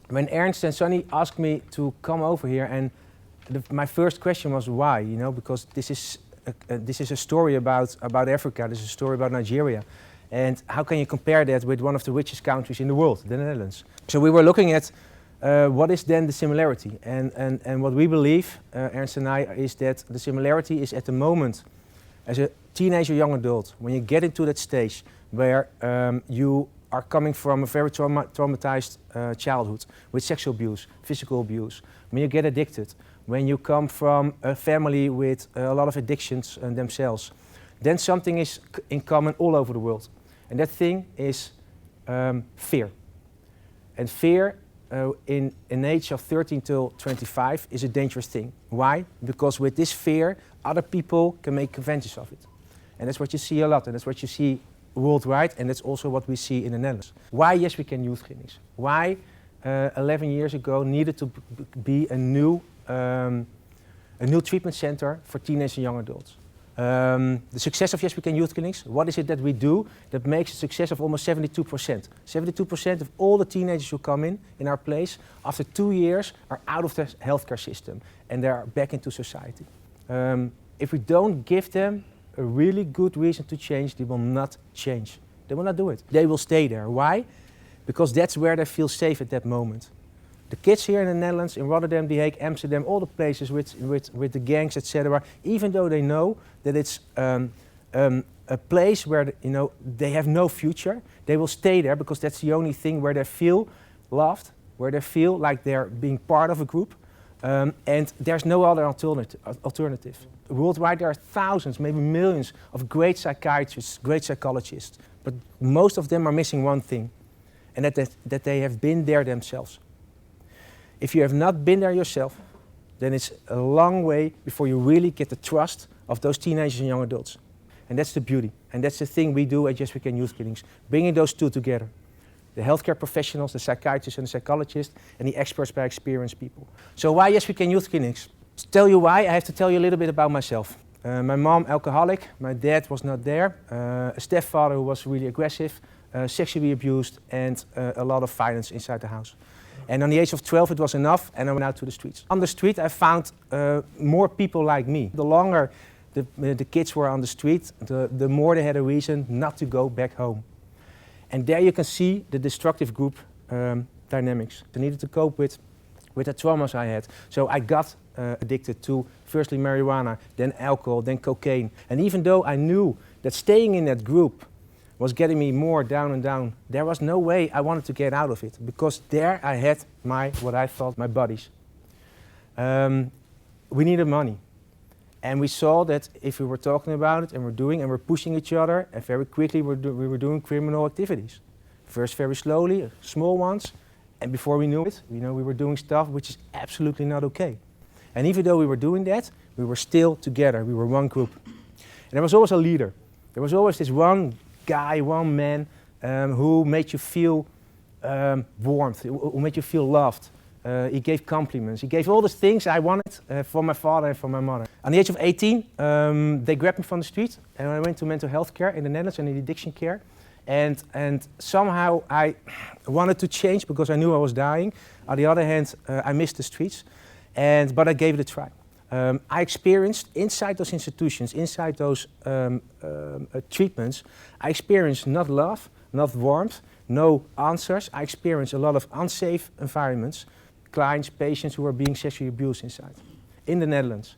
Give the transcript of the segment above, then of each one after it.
when Ernst and Sonny asked me to come over here, and my first question was why, you know, because this is a story about Africa, this is a story about Nigeria. And how can you compare that with one of the richest countries in the world, the Netherlands? So we were looking at what is then the similarity. And what we believe, Ernst and I, is that the similarity is at the moment, as a teenager, young adult, when you get into that stage where you are coming from a very traumatized childhood with sexual abuse, physical abuse, when you get addicted, when you come from a family with a lot of addictions themselves, then something is in common all over the world. And that thing is fear. And fear in an age of 13 till 25 is a dangerous thing. Why? Because with this fear, other people can make advantage of it. And that's what you see a lot, and that's what you see worldwide, and that's also what we see in the Netherlands. Why Yes We Can youth clinics? Why 11 years ago needed to be a new treatment center for teenagers and young adults? The success of Yes We Can youth clinics, what is it that we do that makes a success of almost 72%? 72% of all the teenagers who come in our place after 2 years are out of the healthcare system and they are back into society. If we don't give them a really good reason to change, they will not change. They will not do it. They will stay there. Why? Because that's where they feel safe at that moment. The kids here in the Netherlands, in Rotterdam, The Hague, Amsterdam, all the places with the gangs, etc., even though they know that it's a place where they have no future, they will stay there because that's the only thing where they feel loved, where they feel like they're being part of a group, and there's no other alternative. Worldwide there are thousands, maybe millions of great psychiatrists, great psychologists, but most of them are missing one thing, and that they have been there themselves. If you have not been there yourself, then it's a long way before you really get the trust of those teenagers and young adults. And that's the beauty, and that's the thing we do at Yes We Can youth clinics, bringing those two together. The healthcare professionals, the psychiatrists and the psychologists, and the experts by experienced people. So why Yes We Can youth clinics? To tell you why, I have to tell you a little bit about myself. My mom, alcoholic, my dad was not there, a stepfather who was really aggressive, sexually abused, and a lot of violence inside the house. And on the age of 12 it was enough, and I went out to the streets. On the street I found more people like me. The longer the kids were on the street, the more they had a reason not to go back home. And there you can see the destructive group dynamics. I needed to cope with the traumas I had. So I got addicted to firstly marijuana, then alcohol, then cocaine. And even though I knew that staying in that group was getting me more down and down, there was no way I wanted to get out of it, because there I had what I thought my buddies. We needed money. And we saw that if we were talking about it and we're pushing each other, and very quickly we were doing criminal activities. First very slowly, small ones, and before we knew it, we were doing stuff which is absolutely not okay. And even though we were doing that, we were still together, we were one group. And there was always a leader. There was always this one guy, one man who made you feel warmth, who made you feel loved. He gave compliments, he gave all the things I wanted from my father and from my mother. On the age of 18, they grabbed me from the street and I went to mental health care in the Netherlands and in addiction care. And somehow I wanted to change because I knew I was dying. On the other hand, I missed the streets, but I gave it a try. I experienced inside those institutions, inside those treatments, I experienced not love, not warmth, no answers. I experienced a lot of unsafe environments, clients, patients who were being sexually abused inside, in the Netherlands.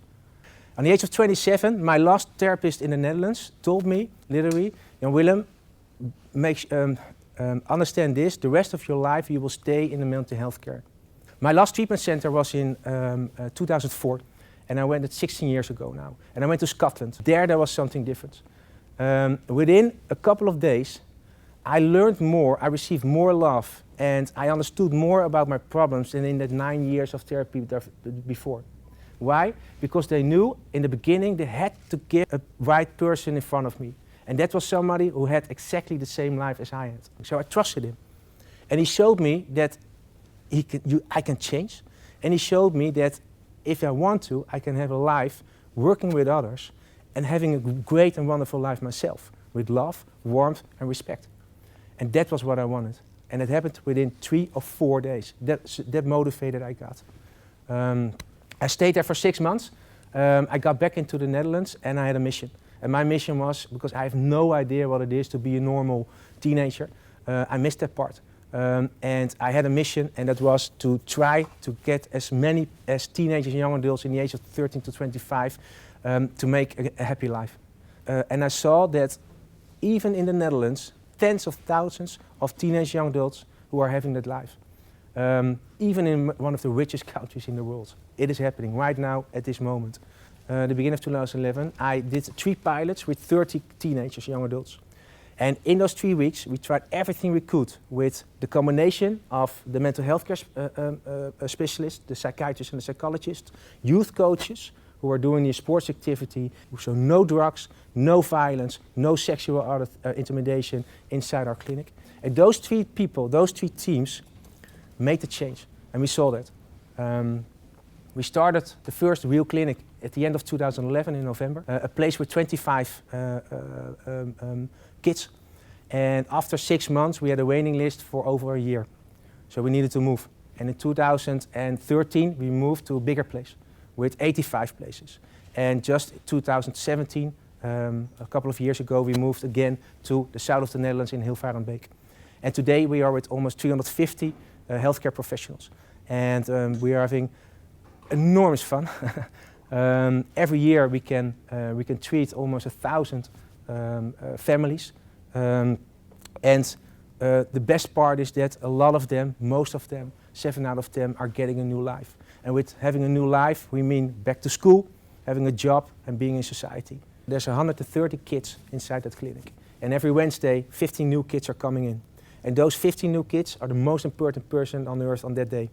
On the age of 27, my last therapist in the Netherlands told me, literally, Willem, understand this, the rest of your life you will stay in the mental health care. My last treatment center was in 2004, and I went it 16 years ago now. And I went to Scotland. There was something different. Within a couple of days, I learned more, I received more love, and I understood more about my problems than in the 9 years of therapy before. Why? Because they knew in the beginning they had to get a right person in front of me. And that was somebody who had exactly the same life as I had. So I trusted him. And he showed me that I can change. And he showed me that if I want to, I can have a life working with others and having a great and wonderful life myself, with love, warmth and respect. And that was what I wanted. And it happened within 3 or 4 days. That motivated I got. I stayed there for 6 months. I got back into the Netherlands and I had a mission. And my mission was, because I have no idea what it is to be a normal teenager, I missed that part. And I had a mission, and that was to try to get as many as teenagers and young adults in the age of 13 to 25 to make a happy life. And I saw that even in the Netherlands, tens of thousands of teenage young adults who are having that life. Even in one of the richest countries in the world. It is happening right now at this moment. The beginning of 2011, I did 3 pilots with 30 teenagers, young adults. And in those 3 weeks, we tried everything we could with the combination of the mental health care specialists, the psychiatrists and the psychologists, youth coaches who are doing the sports activity, so no drugs, no violence, no sexual intimidation inside our clinic. And those 3 people, those 3 teams made the change, and we saw that. We started the first real clinic at the end of 2011 in November, a place with 25 kids. And after 6 months, we had a waiting list for over a year. So we needed to move. And in 2013, we moved to a bigger place with 85 places. And just in 2017, a couple of years ago, we moved again to the south of the Netherlands in Hilvarenbeek. And today we are with almost 350 healthcare professionals. And we are having enormous fun. Every year we can treat almost 1,000 families. The best part is that a lot of them, most of them, 7 out of them are getting a new life. And with having a new life, we mean back to school, having a job and being in society. There's 130 kids inside that clinic. And every Wednesday, 15 new kids are coming in. And those 15 new kids are the most important person on earth on that day.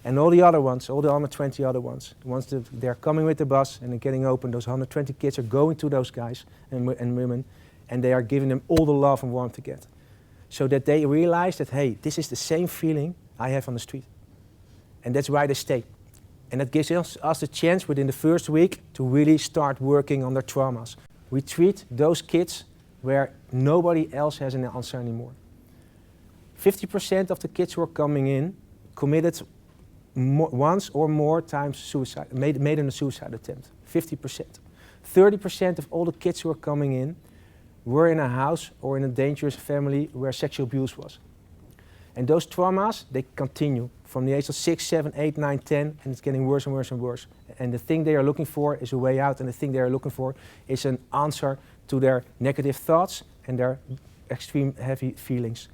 And all the other ones, all the 120 other ones, once they're coming with the bus and they're getting open, those 120 kids are going to those guys and women, and they are giving them all the love and warmth to get. So that they realize that, hey, this is the same feeling I have on the street. And that's why they stay. And that gives us a chance within the first week to really start working on their traumas. We treat those kids where nobody else has an answer anymore. 50% of the kids who are coming in committed once or more times suicide, made a suicide attempt, 50%. 30% of all the kids who are coming in were in a house or in a dangerous family where sexual abuse was. And those traumas, they continue from the age of 6, 7, 8, 9, 10, and it's getting worse and worse and worse. And the thing they are looking for is a way out, and the thing they are looking for is an answer to their negative thoughts and their extreme heavy feelings.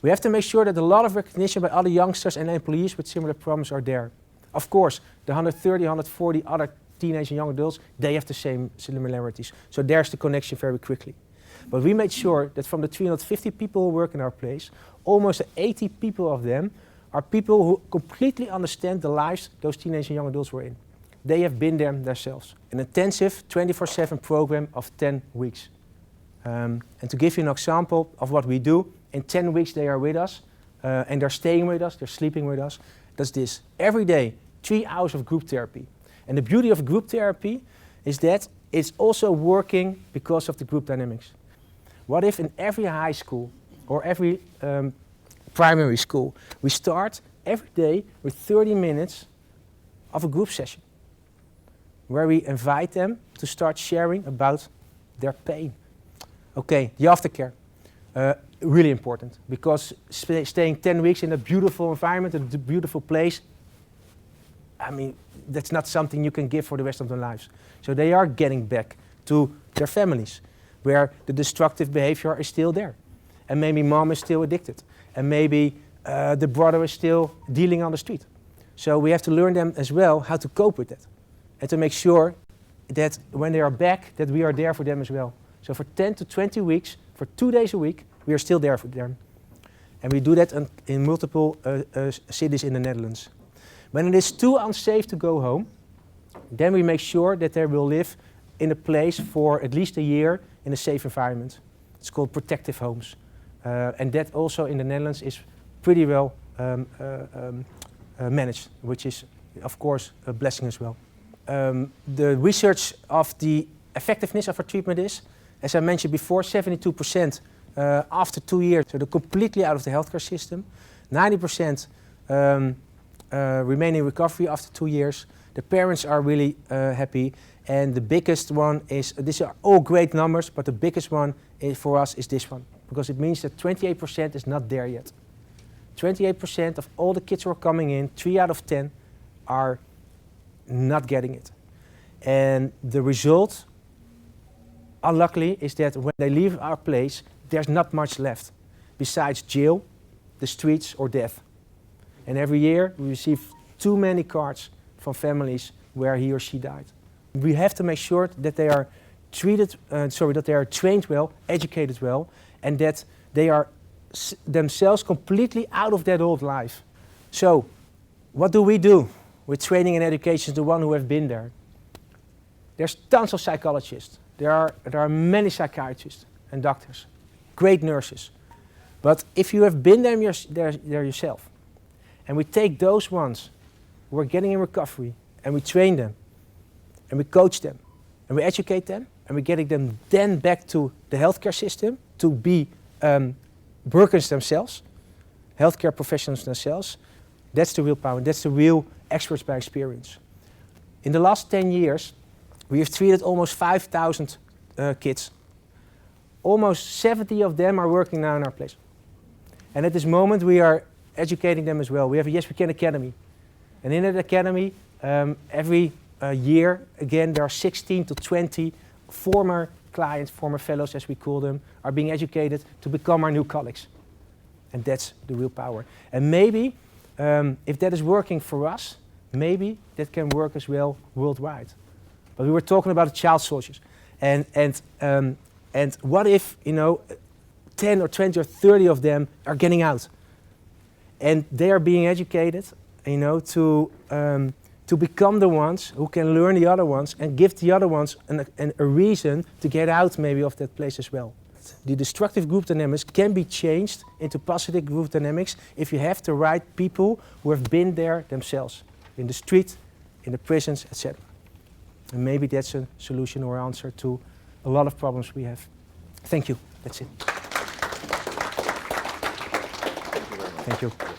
We have to make sure that a lot of recognition by other youngsters and employees with similar problems are there. Of course, the 130, 140 other teenage and young adults, they have the same similarities. So there's the connection very quickly. But we made sure that from the 350 people who work in our place, almost 80 people of them are people who completely understand the lives those teenage and young adults were in. They have been there themselves. An intensive 24/7 program of 10 weeks. And to give you an example of what we do, in 10 weeks they are with us, and they're staying with us, they're sleeping with us. That's this. Every day, 3 hours of group therapy. And the beauty of group therapy is that it's also working because of the group dynamics. What if in every high school or every primary school, we start every day with 30 minutes of a group session where we invite them to start sharing about their pain. Okay, the aftercare. Really important, because staying 10 weeks in a beautiful environment, a beautiful place, I mean, that's not something you can give for the rest of their lives. So they are getting back to their families, where the destructive behavior is still there. And maybe mom is still addicted. And maybe the brother is still dealing on the street. So we have to learn them as well how to cope with that. And to make sure that when they are back, that we are there for them as well. So for 10 to 20 weeks, for 2 days a week, we are still there for them. And we do that in multiple cities in the Netherlands. When it is too unsafe to go home, then we make sure that they will live in a place for at least a year in a safe environment. It's called protective homes. And that also in the Netherlands is pretty well managed, which is, of course, a blessing as well. The research of the effectiveness of our treatment is, as I mentioned before, 72% after 2 years, so they're completely out of the healthcare system. 90% remain in recovery after 2 years. The parents are really happy. And the biggest one is, these are all great numbers, but the biggest one for us is this one. Because it means that 28% is not there yet. 28% of all the kids who are coming in, 3 out of 10, are not getting it. And the result, unluckily, is that when they leave our place, there's not much left besides jail, the streets, or death. And every year we receive too many cards from families where he or she died. We have to make sure that they are that they are trained well, educated well, and that they are themselves completely out of that old life. So, what do we do with training and education, the one who have been there? There's tons of psychologists. There are many psychiatrists and doctors, great nurses. But if you have been there yourself, and we take those ones who are getting in recovery, and we train them, and we coach them, and we educate them, and we're getting them then back to the healthcare system to be workers themselves, healthcare professionals themselves. That's the real power. That's the real experts by experience. In the last 10 years, we have treated almost 5,000 kids. Almost 70 of them are working now in our place. And at this moment, we are educating them as well. We have a Yes We Can Academy. And in that academy, every year, again, there are 16 to 20 former clients, former fellows as we call them, are being educated to become our new colleagues. And that's the real power. And maybe, if that is working for us, maybe that can work as well worldwide. But we were talking about child soldiers. And what if, 10 or 20 or 30 of them are getting out? And they are being educated, to become the ones who can learn the other ones and give the other ones a reason to get out maybe of that place as well. The destructive group dynamics can be changed into positive group dynamics if you have the right people who have been there themselves, in the street, in the prisons, etc. And maybe that's a solution or answer to a lot of problems we have. Thank you. That's it. Thank you very much. Thank you.